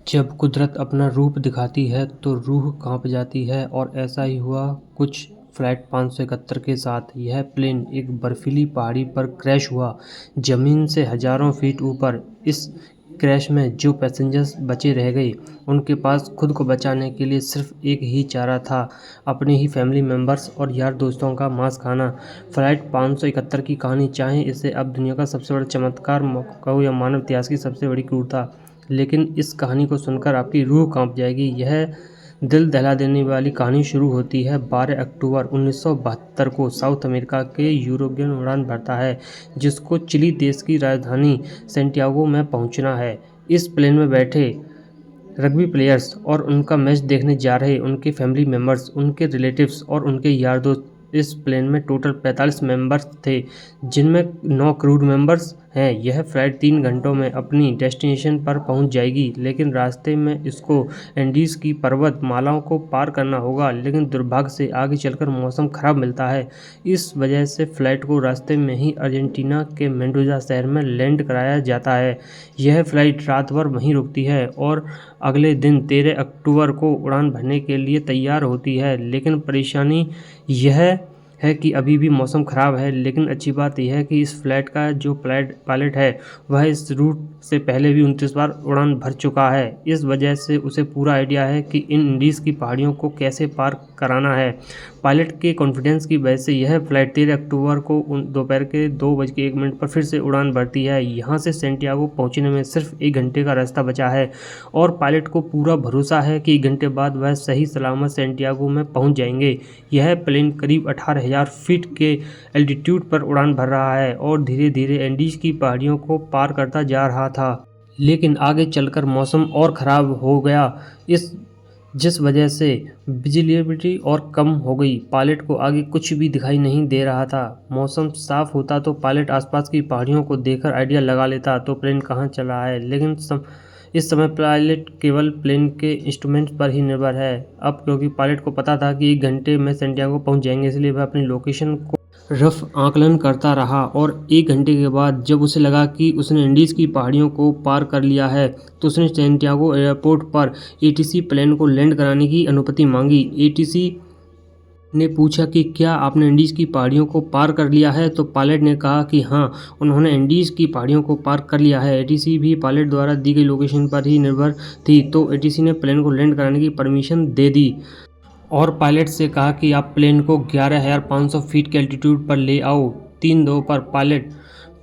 जब कुदरत अपना रूप दिखाती है तो रूह कांप जाती है और ऐसा ही हुआ कुछ फ्लाइट 571 के साथ। यह प्लेन एक बर्फीली पहाड़ी पर क्रैश हुआ, ज़मीन से हज़ारों फीट ऊपर। इस क्रैश में जो पैसेंजर्स बचे रह गए, उनके पास खुद को बचाने के लिए सिर्फ एक ही चारा था, अपने ही फैमिली मेम्बर्स और यार दोस्तों का मांस खाना। फ्लाइट 571 की कहानी, चाहे इसे अब दुनिया का सबसे बड़ा चमत्कार कहो या मानव इतिहास की सबसे बड़ी क्रूरता, लेकिन इस कहानी को सुनकर आपकी रूह कांप जाएगी। यह दिल दहला देने वाली कहानी शुरू होती है 12 अक्टूबर 1972 को। साउथ अमेरिका के यूरोपियन उड़ान भरता है, जिसको चिली देश की राजधानी सैंटियागो में पहुंचना है। इस प्लेन में बैठे रग्बी प्लेयर्स और उनका मैच देखने जा रहे उनके फैमिली मेम्बर्स, उनके रिलेटिव्स और उनके यार दोस्त। इस प्लेन में टोटल 45 मेंबर्स थे, जिनमें 9 क्रू मेंबर्स हैं। यह फ्लाइट 3 घंटों में अपनी डेस्टिनेशन पर पहुंच जाएगी, लेकिन रास्ते में इसको एंडीज़ की पर्वत मालाओं को पार करना होगा। लेकिन दुर्भाग्य से आगे चलकर मौसम खराब मिलता है। इस वजह से फ्लाइट को रास्ते में ही अर्जेंटीना के मेंडोजा शहर में लैंड कराया जाता है। यह फ्लाइट रात भर वहीं रुकती है और अगले दिन 13 अक्टूबर को उड़ान भरने के लिए तैयार होती है। लेकिन परेशानी यह है कि अभी भी मौसम ख़राब है। लेकिन अच्छी बात यह है कि इस फ्लाइट का जो पायलट है, वह इस रूट से पहले भी 29 बार उड़ान भर चुका है। इस वजह से उसे पूरा आइडिया है कि इन इंडीज़ की पहाड़ियों को कैसे पार कराना है। पायलट के कॉन्फिडेंस की वजह से यह फ्लाइट 13 अक्टूबर को दोपहर के 2:01 पर फिर से उड़ान भरती है। यहाँ से सैंटियागो पहुँचने में सिर्फ 1 घंटे का रास्ता बचा है और पायलट को पूरा भरोसा है कि 1 घंटे बाद वह सही सलामत सैंटियागो में पहुँच जाएंगे। यह प्लेन करीब 18,000 फीट के एल्टीट्यूड पर उड़ान भर रहा है और धीरे धीरे एंडीज़ की पहाड़ियों को पार करता जा रहा था। लेकिन आगे चलकर मौसम और ख़राब हो गया, जिस वजह से विजिबिलिटी और कम हो गई। पायलट को आगे कुछ भी दिखाई नहीं दे रहा था। मौसम साफ होता तो पायलट आसपास की पहाड़ियों को देखकर आइडिया लगा लेता तो प्लेन कहाँ चला है। लेकिन इस समय पायलट केवल प्लेन के इंस्ट्रूमेंट्स पर ही निर्भर है। अब क्योंकि पायलट को पता था कि 1 घंटे में सैंटियागो पहुंच जाएंगे, इसलिए वह अपनी लोकेशन को रफ आकलन करता रहा। और 1 घंटे के बाद जब उसे लगा कि उसने एंडीज़ की पहाड़ियों को पार कर लिया है, तो उसने सैंटियागो एयरपोर्ट पर एटीसी प्लेन को लैंड कराने की अनुमति मांगी। एटीसी ने पूछा कि क्या आपने एंडीज़ की पहाड़ियों को पार कर लिया है, तो पायलट ने कहा कि हाँ, उन्होंने एंडीज़ की पहाड़ियों को पार कर लिया है। एटीसी भी पायलट द्वारा दी गई लोकेशन पर ही निर्भर थी, तो एटीसी ने प्लेन को लैंड कराने की परमिशन दे दी और पायलट से कहा कि आप प्लेन को 11,500 फीट के एल्टीट्यूड पर ले आओ। 3-2 पर पायलट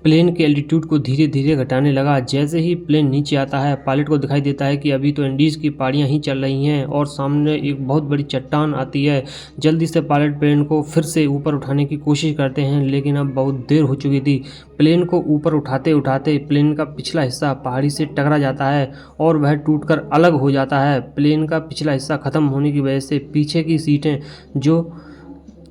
प्लेन के एल्टीट्यूड को धीरे धीरे घटाने लगा। जैसे ही प्लेन नीचे आता है, पायलट को दिखाई देता है कि अभी तो एंडीज़ की पहाड़ियाँ ही चल रही हैं और सामने एक बहुत बड़ी चट्टान आती है। जल्दी से पायलट प्लेन को फिर से ऊपर उठाने की कोशिश करते हैं, लेकिन अब बहुत देर हो चुकी थी। प्लेन को ऊपर उठाते उठाते प्लेन का पिछला हिस्सा पहाड़ी से टकरा जाता है और वह टूटकर अलग हो जाता है। प्लेन का पिछला हिस्सा ख़त्म होने की वजह से पीछे की सीटें जो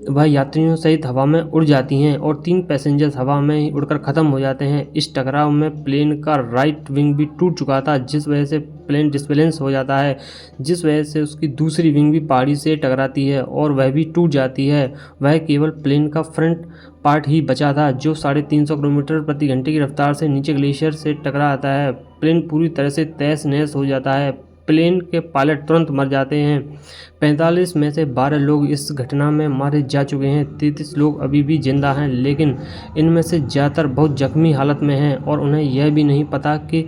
वह यात्रियों सहित हवा में उड़ जाती हैं और 3 पैसेंजर्स हवा में ही उड़कर ख़त्म हो जाते हैं। इस टकराव में प्लेन का राइट विंग भी टूट चुका था, जिस वजह से प्लेन डिसबैलेंस हो जाता है, जिस वजह से उसकी दूसरी विंग भी पहाड़ी से टकराती है और वह भी टूट जाती है। वह केवल प्लेन का फ्रंट पार्ट ही बचा था, जो 350 किलोमीटर प्रति घंटे की रफ्तार से नीचे ग्लेशियर से टकरा आता है। प्लेन पूरी तरह से तहस नहस हो जाता है। प्लेन के पायलट तुरंत मर जाते हैं। 45 में से 12 लोग इस घटना में मारे जा चुके हैं। 33 लोग अभी भी जिंदा हैं, लेकिन इनमें से ज़्यादातर बहुत जख्मी हालत में हैं और उन्हें यह भी नहीं पता कि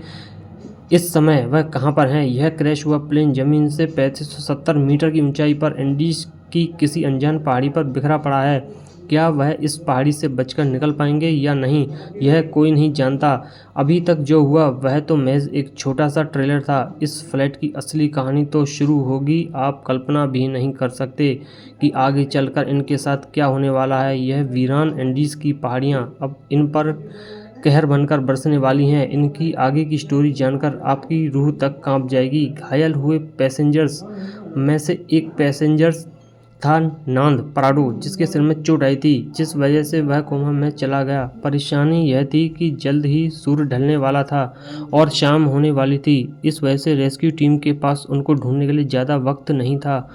इस समय वह कहां पर हैं। यह क्रैश हुआ प्लेन ज़मीन से 3570 मीटर की ऊंचाई पर एंडीज़ की किसी अनजान पहाड़ी पर बिखरा पड़ा है। क्या वह इस पहाड़ी से बचकर निकल पाएंगे या नहीं, यह कोई नहीं जानता। अभी तक जो हुआ वह तो महज एक छोटा सा ट्रेलर था। इस फ्लाइट की असली कहानी तो शुरू होगी। आप कल्पना भी नहीं कर सकते कि आगे चलकर इनके साथ क्या होने वाला है। यह वीरान एंडीज़ की पहाड़ियाँ अब इन पर कहर बनकर बरसने वाली हैं। इनकी आगे की स्टोरी जानकर आपकी रूह तक कांप जाएगी। घायल हुए पैसेंजर्स में से एक पैसेंजर्स था नांद प्राडो, जिसके सिर में चोट आई थी, जिस वजह से वह कोमा में चला गया। परेशानी यह थी कि जल्द ही सूर्य ढलने वाला था और शाम होने वाली थी। इस वजह से रेस्क्यू टीम के पास उनको ढूंढने के लिए ज़्यादा वक्त नहीं था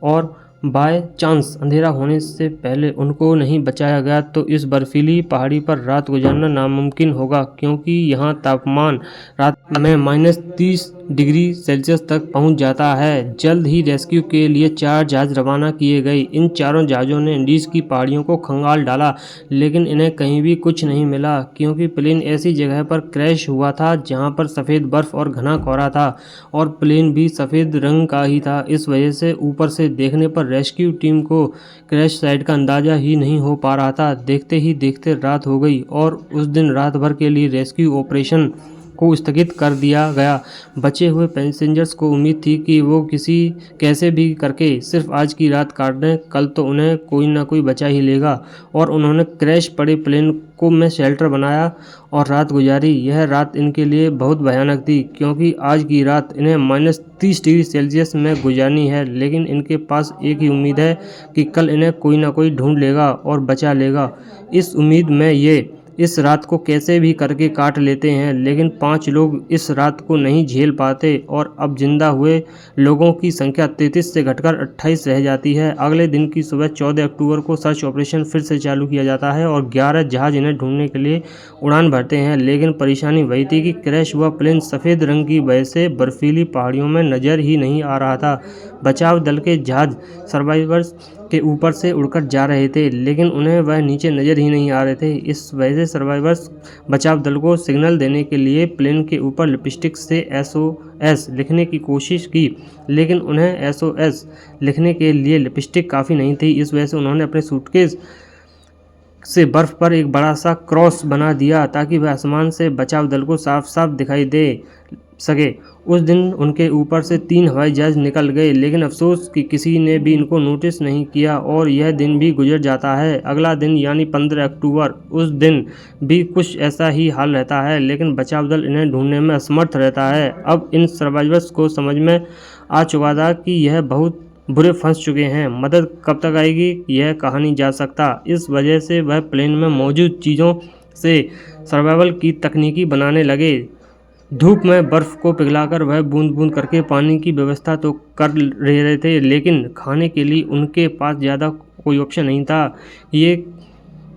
और बाय चांस अंधेरा होने से पहले उनको नहीं बचाया गया तो इस बर्फीली पहाड़ी पर रात गुजारना नामुमकिन होगा, क्योंकि यहाँ तापमान रात में -30 डिग्री सेल्सियस तक पहुंच जाता है। जल्द ही रेस्क्यू के लिए 4 जहाज रवाना किए गए। इन चारों जहाज़ों ने इंडीज़ की पहाड़ियों को खंगाल डाला, लेकिन इन्हें कहीं भी कुछ नहीं मिला, क्योंकि प्लेन ऐसी जगह पर क्रैश हुआ था जहां पर सफ़ेद बर्फ और घना कोहरा था, और प्लेन भी सफ़ेद रंग का ही था। इस वजह से ऊपर से देखने पर रेस्क्यू टीम को क्रैश साइट का अंदाज़ा ही नहीं हो पा रहा था। देखते ही देखते रात हो गई और उस दिन रात भर के लिए रेस्क्यू ऑपरेशन को स्थगित कर दिया गया। बचे हुए पैसेंजर्स को उम्मीद थी कि वो कैसे भी करके सिर्फ आज की रात काट दें, कल तो उन्हें कोई ना कोई बचा ही लेगा, और उन्होंने क्रैश पड़े प्लेन को में शेल्टर बनाया और रात गुजारी। यह रात इनके लिए बहुत भयानक थी, क्योंकि आज की रात इन्हें -30 डिग्री सेल्सियस में गुजारनी है, लेकिन इनके पास एक ही उम्मीद है कि कल इन्हें कोई ना कोई ढूंढ लेगा और बचा लेगा। इस उम्मीद में ये इस रात को कैसे भी करके काट लेते हैं, लेकिन 5 लोग इस रात को नहीं झेल पाते और अब जिंदा हुए लोगों की संख्या 33 से घटकर 28 रह जाती है। अगले दिन की सुबह 14 अक्टूबर को सर्च ऑपरेशन फिर से चालू किया जाता है और 11 जहाज इन्हें ढूंढने के लिए उड़ान भरते हैं, लेकिन परेशानी वही थी कि क्रैश हुआ प्लेन सफ़ेद रंग की वजह से बर्फीली पहाड़ियों में नज़र ही नहीं आ रहा था। बचाव दल के जहाज सर्वाइवर्स के ऊपर से उड़कर जा रहे थे, लेकिन उन्हें वह नीचे नज़र ही नहीं आ रहे थे। इस वजह से सर्वाइवर्स बचाव दल को सिग्नल देने के लिए प्लेन के ऊपर लिपस्टिक से SOS लिखने की कोशिश की, लेकिन उन्हें SOS लिखने के लिए लिपस्टिक काफ़ी नहीं थी। इस वजह से उन्होंने अपने सूटकेस से बर्फ पर एक बड़ा सा क्रॉस बना दिया, ताकि वह आसमान से बचाव दल को साफ साफ दिखाई दे सके। उस दिन उनके ऊपर से 3 हवाई जहाज निकल गए, लेकिन अफसोस कि किसी ने भी इनको नोटिस नहीं किया और यह दिन भी गुजर जाता है। अगला दिन यानी 15 अक्टूबर, उस दिन भी कुछ ऐसा ही हाल रहता है, लेकिन बचाव दल इन्हें ढूंढने में असमर्थ रहता है। अब इन सर्वाइवर्स को समझ में आ चुका था कि यह बहुत बुरे फंस चुके हैं। मदद कब तक आएगी यह कहा नहीं जा सकता। इस वजह से वह प्लेन में मौजूद चीज़ों से सर्वाइवल की तकनीकी बनाने लगे। धूप में बर्फ़ को पिघलाकर वह बूंद बूंद करके पानी की व्यवस्था तो कर रहे थे, लेकिन खाने के लिए उनके पास ज़्यादा कोई ऑप्शन नहीं था। ये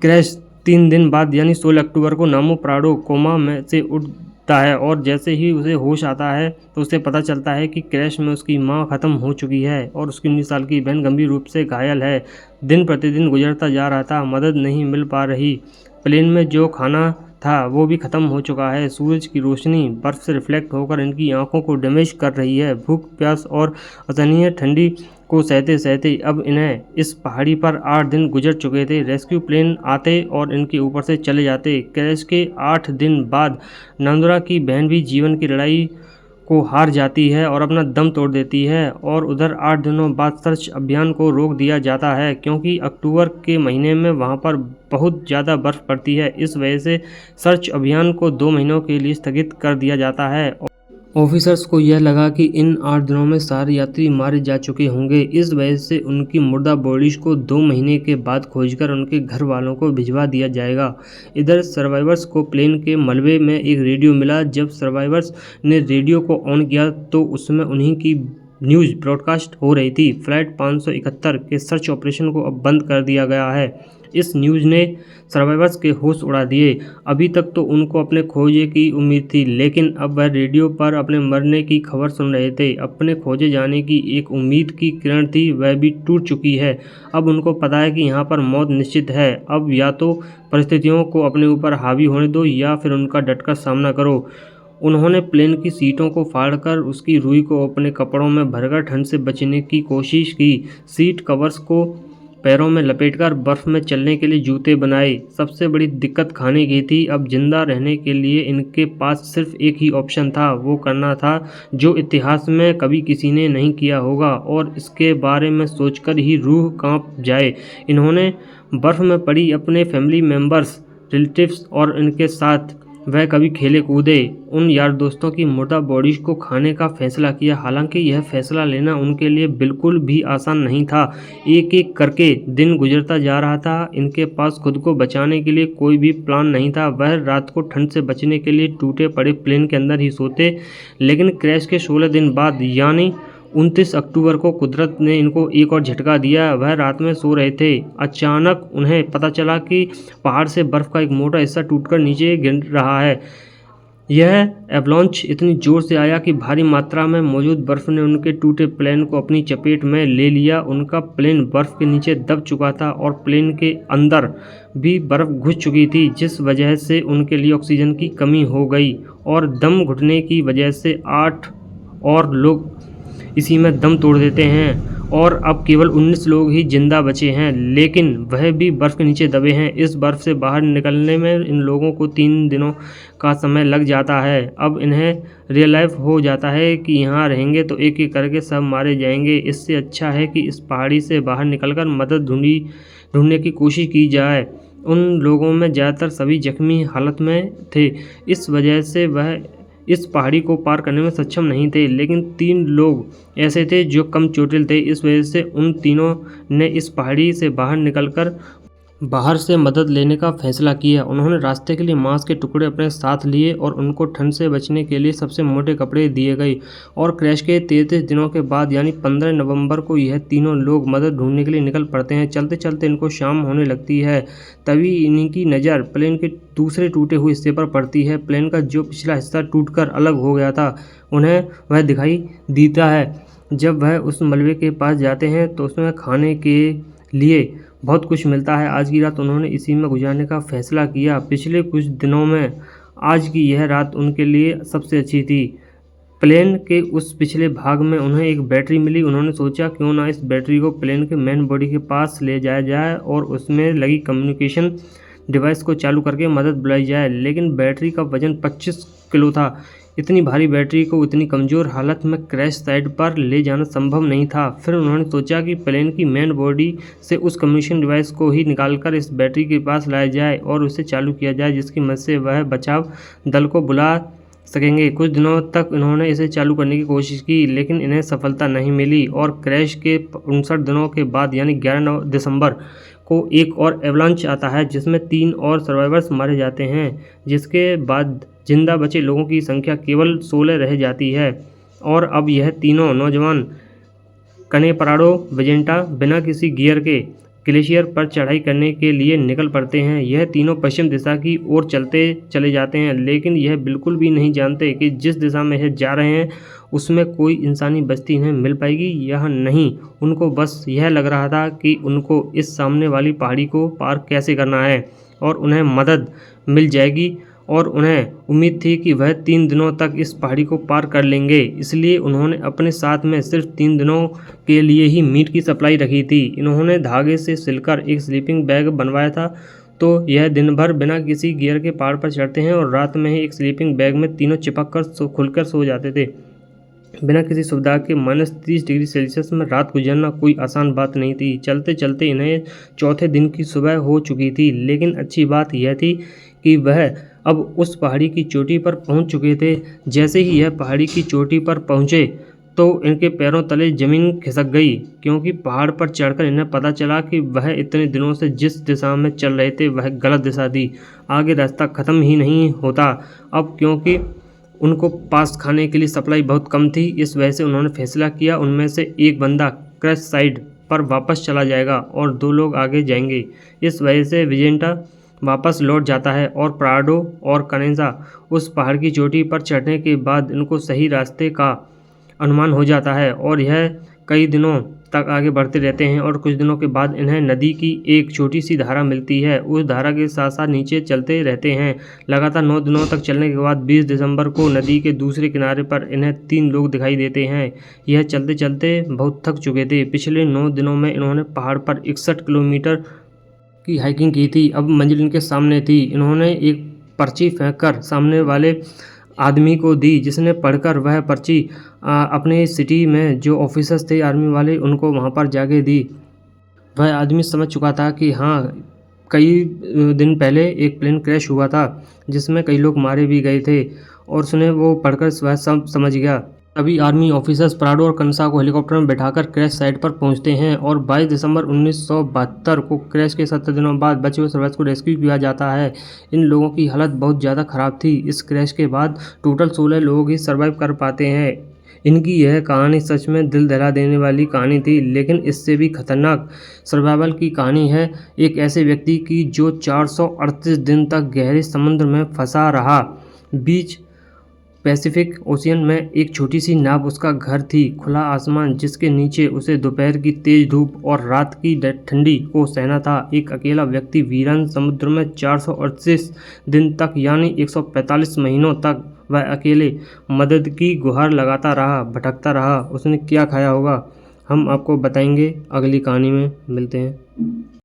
क्रैश 3 दिन बाद यानी 16 अक्टूबर को नामो प्राडो कोमा में से उठता है, और जैसे ही उसे होश आता है तो उसे पता चलता है कि क्रैश में उसकी मां ख़त्म हो चुकी है और उसकी 19 साल की बहन गंभीर रूप से घायल है। दिन प्रतिदिन गुजरता जा रहा था, मदद नहीं मिल पा रही। प्लेन में जो खाना था वो भी ख़त्म हो चुका है। सूरज की रोशनी बर्फ़ से रिफ्लेक्ट होकर इनकी आंखों को डैमेज कर रही है। भूख प्यास और असहनीय ठंडी को सहते सहते अब इन्हें इस पहाड़ी पर 8 दिन गुजर चुके थे। रेस्क्यू प्लेन आते और इनके ऊपर से चले जाते। क्रैश के 8 दिन बाद नंदुरा की बहन भी जीवन की लड़ाई को हार जाती है और अपना दम तोड़ देती है, और उधर 8 दिनों बाद सर्च अभियान को रोक दिया जाता है, क्योंकि अक्टूबर के महीने में वहां पर बहुत ज़्यादा बर्फ़ पड़ती है। इस वजह से सर्च अभियान को 2 महीनों के लिए स्थगित कर दिया जाता है। ऑफिसर्स को यह लगा कि इन 8 दिनों में सारे यात्री मारे जा चुके होंगे। इस वजह से उनकी मुर्दा बॉडीज को 2 महीने के बाद खोजकर उनके घर वालों को भिजवा दिया जाएगा। इधर सर्वाइवर्स को प्लेन के मलबे में एक रेडियो मिला। जब सर्वाइवर्स ने रेडियो को ऑन किया तो उसमें उन्हीं की न्यूज़ ब्रॉडकास्ट हो रही थी। फ्लाइट 571 के सर्च ऑपरेशन को अब बंद कर दिया गया है। इस न्यूज़ ने सर्वाइवर्स के होश उड़ा दिए। अभी तक तो उनको अपने खोजे की उम्मीद थी, लेकिन अब वह रेडियो पर अपने मरने की खबर सुन रहे थे। अपने खोजे जाने की एक उम्मीद की किरण थी, वह भी टूट चुकी है। अब उनको पता है कि यहाँ पर मौत निश्चित है। अब या तो परिस्थितियों को अपने ऊपर हावी होने दो या फिर उनका डटकर सामना करो। उन्होंने प्लेन की सीटों को फाड़कर उसकी रुई को अपने कपड़ों में भरकर ठंड से बचने की कोशिश की। सीट कवर्स को पैरों में लपेटकर बर्फ में चलने के लिए जूते बनाए। सबसे बड़ी दिक्कत खाने की थी। अब जिंदा रहने के लिए इनके पास सिर्फ एक ही ऑप्शन था, वो करना था जो इतिहास में कभी किसी ने नहीं किया होगा, और इसके बारे में सोचकर ही रूह कांप जाए। इन्होंने बर्फ में पड़ी अपने फैमिली मेम्बर्स, रिलेटिव्स और इनके साथ वह कभी खेले कूदे उन यार दोस्तों की मुर्दा बॉडीज को खाने का फैसला किया। हालांकि यह फैसला लेना उनके लिए बिल्कुल भी आसान नहीं था। एक एक करके दिन गुजरता जा रहा था। इनके पास खुद को बचाने के लिए कोई भी प्लान नहीं था। वह रात को ठंड से बचने के लिए टूटे पड़े प्लेन के अंदर ही सोते, लेकिन क्रैश के 16 दिन बाद यानी 29 अक्टूबर को कुदरत ने इनको एक और झटका दिया। वह रात में सो रहे थे। अचानक उन्हें पता चला कि पहाड़ से बर्फ़ का एक मोटा हिस्सा टूटकर नीचे गिर रहा है। यह एवलांच इतनी जोर से आया कि भारी मात्रा में मौजूद बर्फ ने उनके टूटे प्लेन को अपनी चपेट में ले लिया। उनका प्लेन बर्फ के नीचे दब चुका था और प्लेन के अंदर भी बर्फ घुस चुकी थी, जिस वजह से उनके लिए ऑक्सीजन की कमी हो गई और दम घुटने की वजह से 8 और लोग इसी में दम तोड़ देते हैं और अब केवल 19 लोग ही जिंदा बचे हैं, लेकिन वह भी बर्फ़ के नीचे दबे हैं। इस बर्फ़ से बाहर निकलने में इन लोगों को 3 दिनों का समय लग जाता है। अब इन्हें रियलाइज़ हो जाता है कि यहाँ रहेंगे तो एक-एक करके सब मारे जाएंगे। इससे अच्छा है कि इस पहाड़ी से बाहर निकलकर मदद ढूंढने की कोशिश की जाए। उन लोगों में ज़्यादातर सभी जख्मी हालत में थे, इस वजह से वह इस पहाड़ी को पार करने में सक्षम नहीं थे, लेकिन 3 लोग ऐसे थे जो कम चोटिल थे। इस वजह से उन तीनों ने इस पहाड़ी से बाहर से मदद लेने का फैसला किया। उन्होंने रास्ते के लिए मांस के टुकड़े अपने साथ लिए और उनको ठंड से बचने के लिए सबसे मोटे कपड़े दिए गए। और क्रैश के 33 दिनों के बाद यानी 15 नवंबर को यह तीनों लोग मदद ढूंढने के लिए निकल पड़ते हैं। चलते चलते इनको शाम होने लगती है, तभी इनकी नज़र प्लेन के दूसरे टूटे हुए हिस्से पर पड़ती है। प्लेन का जो पिछला हिस्सा टूटकर अलग हो गया था, उन्हें वह दिखाई देता है। जब वह उस मलबे के पास जाते हैं तो उसमें खाने के लिए बहुत कुछ मिलता है। आज की रात उन्होंने इसी में गुजारने का फैसला किया। पिछले कुछ दिनों में आज की यह रात उनके लिए सबसे अच्छी थी। प्लेन के उस पिछले भाग में उन्हें एक बैटरी मिली। उन्होंने सोचा क्यों ना इस बैटरी को प्लेन के मेन बॉडी के पास ले जाया जाए और उसमें लगी कम्युनिकेशन डिवाइस को चालू करके मदद बुलाई जाए, लेकिन बैटरी का वजन 25 किलो था। इतनी भारी बैटरी को इतनी कमज़ोर हालत में क्रैश साइट पर ले जाना संभव नहीं था। फिर उन्होंने सोचा कि प्लेन की मेन बॉडी से उस कम्युनिकेशन डिवाइस को ही निकालकर इस बैटरी के पास लाया जाए और उसे चालू किया जाए, जिसकी मदद से वह बचाव दल को बुला सकेंगे। कुछ दिनों तक इन्होंने इसे चालू करने की कोशिश की, लेकिन इन्हें सफलता नहीं मिली और क्रैश के 59 दिनों के बाद यानी 11 दिसंबर को एक और एवलांच आता है, जिसमें 3 और सर्वाइवर्स मारे जाते हैं। जिसके बाद जिंदा बचे लोगों की संख्या केवल 16 रह जाती है और अब यह तीनों नौजवान कनेपराडो विजेंटा बिना किसी गियर के ग्लेशियर पर चढ़ाई करने के लिए निकल पड़ते हैं। यह तीनों पश्चिम दिशा की ओर चलते चले जाते हैं, लेकिन यह बिल्कुल भी नहीं जानते कि जिस दिशा में यह जा रहे हैं उसमें कोई इंसानी बस्ती इन्हें मिल पाएगी या नहीं। उनको बस यह लग रहा था कि उनको इस सामने वाली पहाड़ी को पार कैसे करना है और उन्हें मदद मिल जाएगी, और उन्हें उम्मीद थी कि वह 3 दिनों तक इस पहाड़ी को पार कर लेंगे। इसलिए उन्होंने अपने साथ में सिर्फ 3 दिनों के लिए ही मीट की सप्लाई रखी थी। इन्होंने धागे से सिलकर एक स्लीपिंग बैग बनवाया था, तो यह दिन भर बिना किसी गियर के पहाड़ पर चढ़ते हैं और रात में ही एक स्लीपिंग बैग में तीनों चिपक कर खुलकर सो जाते थे। बिना किसी सुविधा के -30 डिग्री सेल्सियस में रात गुजरना कोई आसान बात नहीं थी। चलते चलते इन्हें चौथे दिन की सुबह हो चुकी थी, लेकिन अच्छी बात यह थी कि वह अब उस पहाड़ी की चोटी पर पहुंच चुके थे। जैसे ही यह पहाड़ी की चोटी पर पहुंचे तो इनके पैरों तले ज़मीन खिसक गई, क्योंकि पहाड़ पर चढ़कर इन्हें पता चला कि वह इतने दिनों से जिस दिशा में चल रहे थे वह गलत दिशा थी। आगे रास्ता ख़त्म ही नहीं होता। अब क्योंकि उनको पास खाने के लिए सप्लाई बहुत कम थी, इस वजह से उन्होंने फैसला किया उनमें से एक बंदा क्रैश साइट पर वापस चला जाएगा और 2 लोग आगे जाएंगे। इस वजह से विजेंटा वापस लौट जाता है और प्राडो और कनेजा उस पहाड़ की चोटी पर चढ़ने के बाद इनको सही रास्ते का अनुमान हो जाता है और यह कई दिनों तक आगे बढ़ते रहते हैं। और कुछ दिनों के बाद इन्हें नदी की एक छोटी सी धारा मिलती है। उस धारा के साथ साथ नीचे चलते रहते हैं। लगातार 9 दिनों तक चलने के बाद 20 दिसंबर को नदी के दूसरे किनारे पर इन्हें 3 लोग दिखाई देते हैं। यह चलते चलते बहुत थक चुके थे। पिछले 9 दिनों में इन्होंने पहाड़ पर 61 किलोमीटर की हाइकिंग की थी। अब मंजिल इनके सामने थी। इन्होंने एक पर्ची फेंककर सामने वाले आदमी को दी, जिसने पढ़कर वह पर्ची अपने सिटी में जो ऑफिसर्स थे आर्मी वाले उनको वहां पर जाके दी। वह आदमी समझ चुका था कि हाँ, कई दिन पहले एक प्लेन क्रैश हुआ था जिसमें कई लोग मारे भी गए थे, और उसने वो पढ़कर वह सब समझ गया। तभी आर्मी ऑफिसर्स प्राडो और कंसा को हेलीकॉप्टर में बैठाकर क्रैश साइट पर पहुंचते हैं और 22 दिसंबर 1972 को क्रैश के 7 दिनों बाद बचे हुए सर्वाइवर्स को रेस्क्यू किया जाता है। इन लोगों की हालत बहुत ज़्यादा ख़राब थी। इस क्रैश के बाद टोटल 16 लोग ही सर्वाइव कर पाते हैं। इनकी यह कहानी सच में दिल दहला देने वाली कहानी थी, लेकिन इससे भी खतरनाक सर्वाइवल की कहानी है एक ऐसे व्यक्ति की जो 438 दिन तक गहरे समुद्र में फंसा रहा। बीच पैसिफिक ओशियन में एक छोटी सी नाव उसका घर थी। खुला आसमान जिसके नीचे उसे दोपहर की तेज धूप और रात की ठंडी को सहना था। एक अकेला व्यक्ति वीरान समुद्र में 438 दिन तक यानी 145 महीनों तक वह अकेले मदद की गुहार लगाता रहा, भटकता रहा। उसने क्या खाया होगा हम आपको बताएंगे। अगली कहानी में मिलते हैं।